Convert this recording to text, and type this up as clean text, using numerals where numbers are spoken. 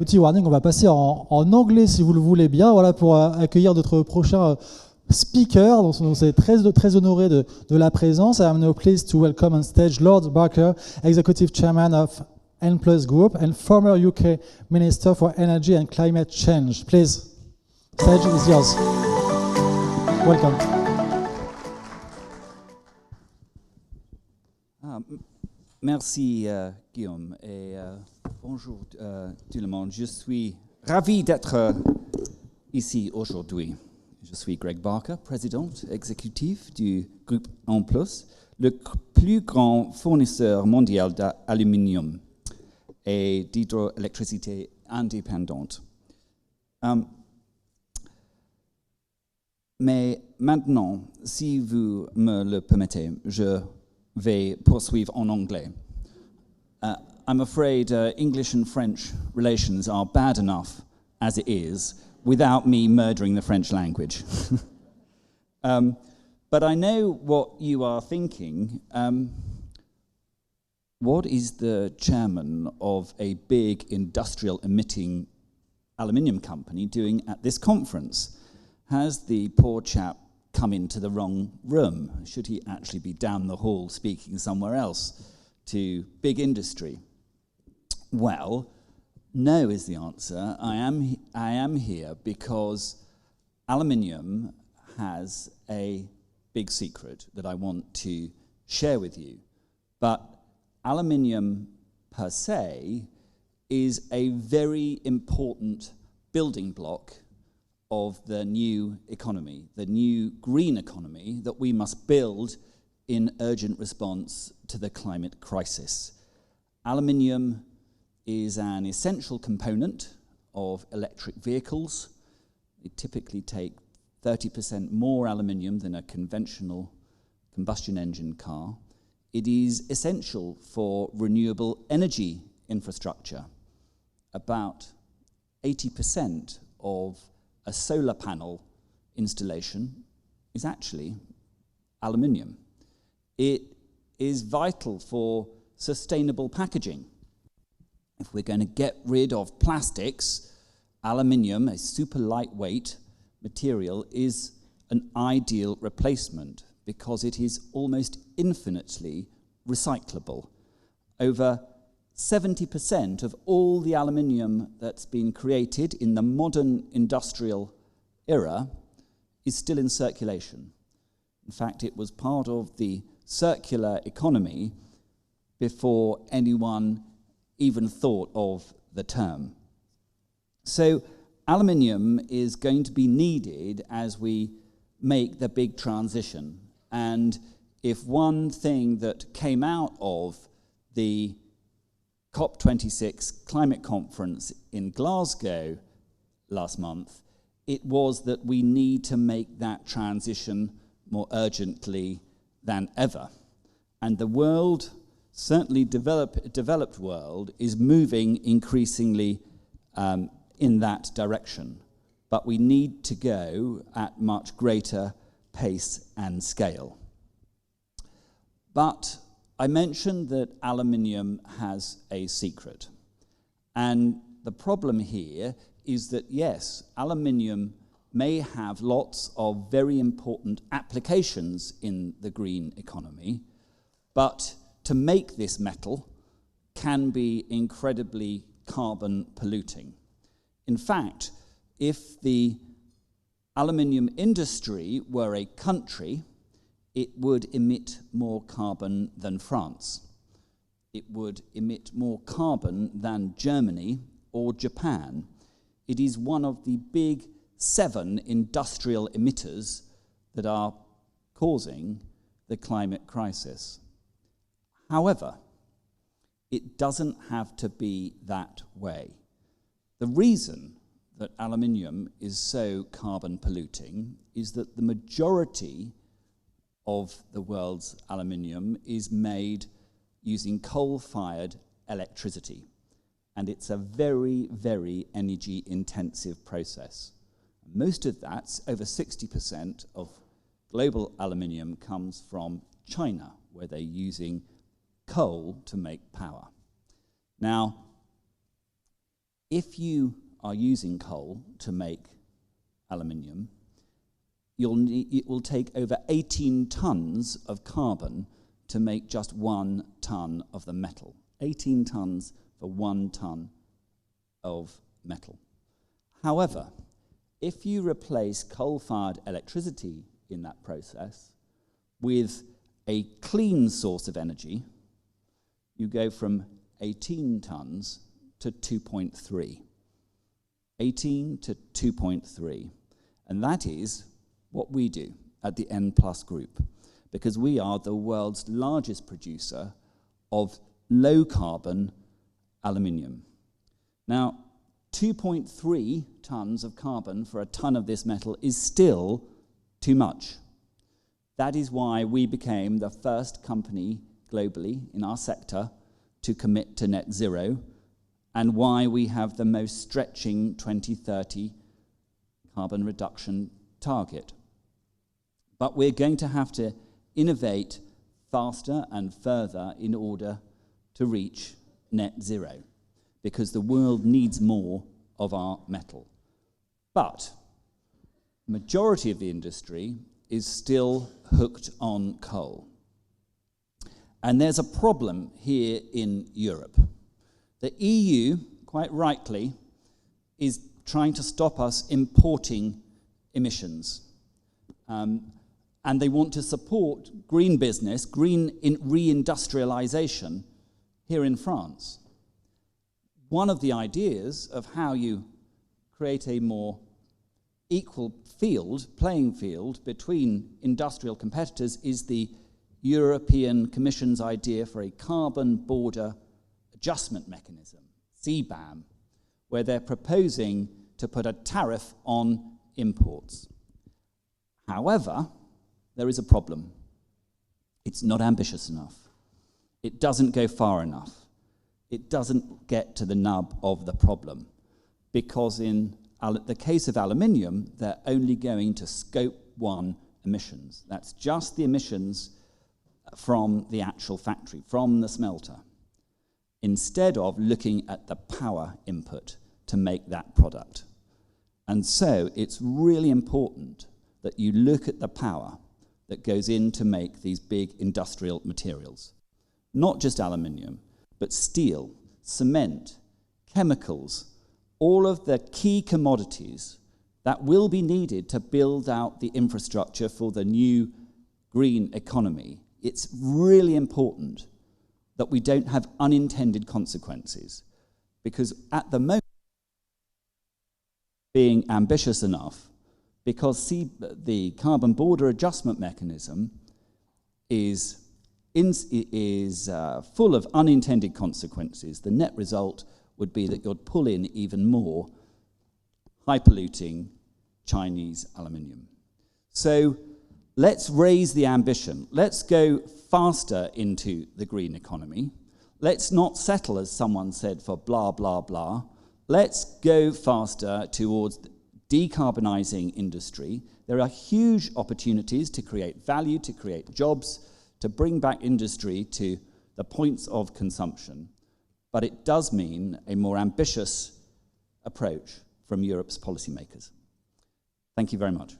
Petit warning, on va passer en anglais si vous le voulez bien, voilà, pour accueillir notre prochain speaker, dont on est très honoré de la présence. I am now pleased to welcome on stage Lord Barker, Executive Chairman of N+ Group and former UK Minister for Energy and Climate Change. Please, stage is yours. Welcome. Merci Guillaume et bonjour tout le monde. Je suis ravi d'être ici aujourd'hui. Je suis Greg Barker, président exécutif du groupe N+, le plus grand fournisseur mondial d'aluminium et d'hydroélectricité indépendante. Mais maintenant, si vous me le permettez, je vais poursuivre en anglais. I'm afraid English and French relations are bad enough as it is without me murdering the French language. But I know what you are thinking. What is the chairman of a big industrial emitting aluminium company doing at this conference? Has the poor chap come into the wrong room? Should he actually be down the hall speaking somewhere else to big industry? Well, no is the answer. I am here because aluminium has a big secret that I want to share with you. But aluminium per se is a very important building block of the new economy, the new green economy that we must build in urgent response to the climate crisis. Aluminium is an essential component of electric vehicles. They typically take 30% more aluminium than a conventional combustion engine car. It is essential for renewable energy infrastructure. About 80% of a solar panel installation is actually aluminium. It is vital for sustainable packaging. If we're going to get rid of plastics, aluminium, a super lightweight material, is an ideal replacement because it is almost infinitely recyclable. Over 70% of all the aluminium that's been created in the modern industrial era is still in circulation. In fact, it was part of the circular economy before anyone even thought of the term. So aluminium is going to be needed as we make the big transition. And if one thing that came out of the COP26 climate conference in Glasgow last month, it was that we need to make that transition more urgently than ever. And the world, certainly developed world, is moving increasingly in that direction. But we need to go at much greater pace and scale. But I mentioned that aluminium has a secret. And the problem here is that, yes, aluminium may have lots of very important applications in the green economy, but to make this metal can be incredibly carbon polluting. In fact, if the aluminium industry were a country, it would emit more carbon than France. It would emit more carbon than Germany or Japan. It is one of the big 7 industrial emitters that are causing the climate crisis. However, it doesn't have to be that way. The reason that aluminium is so carbon polluting is that the majority of the world's aluminium is made using coal-fired electricity. And it's a very, very energy-intensive process. Most of that, over 60% of global aluminium, comes from China, where they're using coal to make power. Now, if you are using coal to make aluminium, it will take over 18 tons of carbon to make just 1 ton of the metal. 18 tons for 1 ton of metal. However, if you replace coal-fired electricity in that process with a clean source of energy, you go from 18 tons to 2.3. 18 to 2.3. And that is what we do at the N+ Group, because we are the world's largest producer of low-carbon aluminium. Now, 2.3 tons of carbon for a ton of this metal is still too much. That is why we became the first company globally in our sector to commit to net zero, and why we have the most stretching 2030 carbon reduction target. But we're going to have to innovate faster and further in order to reach net zero, because the world needs more of our metal. But the majority of the industry is still hooked on coal. And there's a problem here in Europe. The EU, quite rightly, is trying to stop us importing emissions. And they want to support green business, green reindustrialization here in France. One of the ideas of how you create a more equal playing field between industrial competitors is the European Commission's idea for a carbon border adjustment mechanism, CBAM, where they're proposing to put a tariff on imports. However, there is a problem. It's not ambitious enough. It doesn't go far enough. It doesn't get to the nub of the problem, because in the case of aluminium, they're only going to scope 1 emissions. That's just the emissions from the actual factory, from the smelter, instead of looking at the power input to make that product. And so it's really important that you look at the power that goes in to make these big industrial materials. Not just aluminium, but steel, cement, chemicals, all of the key commodities that will be needed to build out the infrastructure for the new green economy. It's really important that we don't have unintended consequences, because at the moment, being ambitious enough, because the carbon border adjustment mechanism is full of unintended consequences. The net result would be that you'd pull in even more high-polluting Chinese aluminium. So let's raise the ambition. Let's go faster into the green economy. Let's not settle, as someone said, for blah, blah, blah. Let's go faster towards decarbonising industry. There are huge opportunities to create value, to create jobs, to bring back industry to the points of consumption. But it does mean a more ambitious approach from Europe's policymakers. Thank you very much.